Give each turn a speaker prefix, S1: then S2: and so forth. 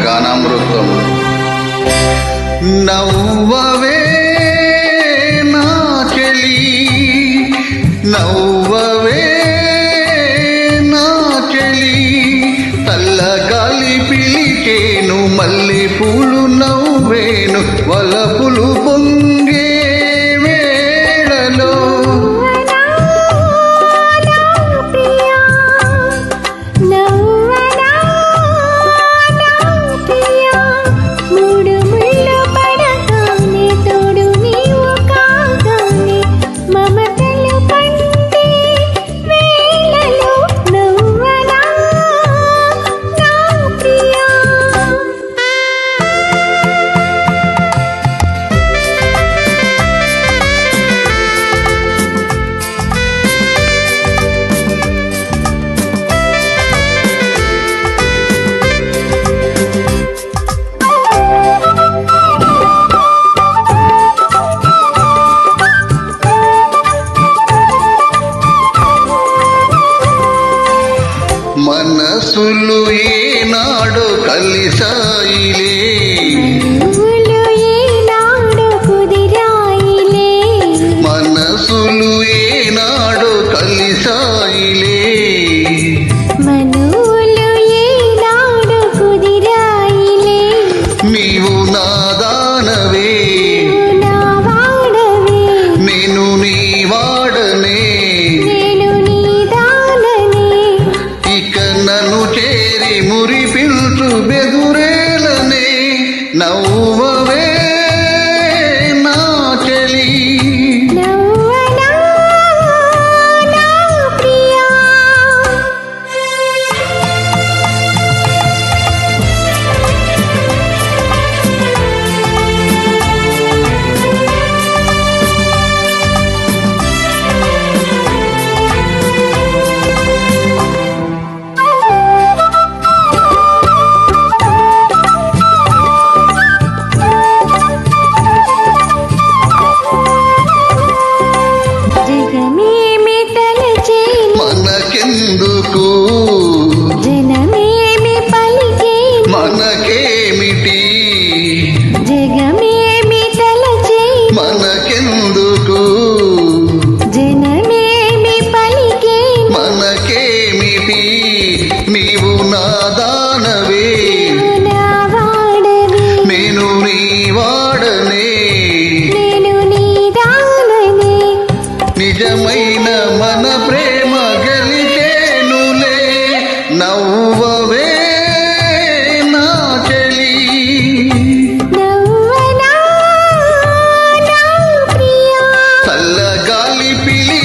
S1: గానామృతం. నవ్వవే నా చెలి, నవ్వవే నా చెలి, చల్లగాలి పిలిచేను మల్లె పూలు నవ్వేను వలపులు పొంగే వేళలో. మనసులు ఏనాడు కలిసాయిలే, మనసులు ఏనాడు కలిసాయిలే, నీవు నా దానవే నేను నీ వాడనే, నన్ను చేరి మురి పిల్చు బెదురేలనే. నవ్వవే నా చెలి, మనకెందుకు
S2: జనమేమి పలికే,
S1: మనకేమిటి
S2: జగమేమి తలచే,
S1: మనకెందుకు
S2: జనమేమి పలికే,
S1: మనకేమిటి, నీవు నా దానవే
S2: నా వాడవే,
S1: నేను నీ వాడనే,
S2: నేను నీ దాననే.
S1: నిజమైన మన ప్రేమ గెలిచేనులే. నవ్వవే నా చెలి,
S2: నవ్వనా నా ప్రియా,
S1: చల్లగాలి పిలి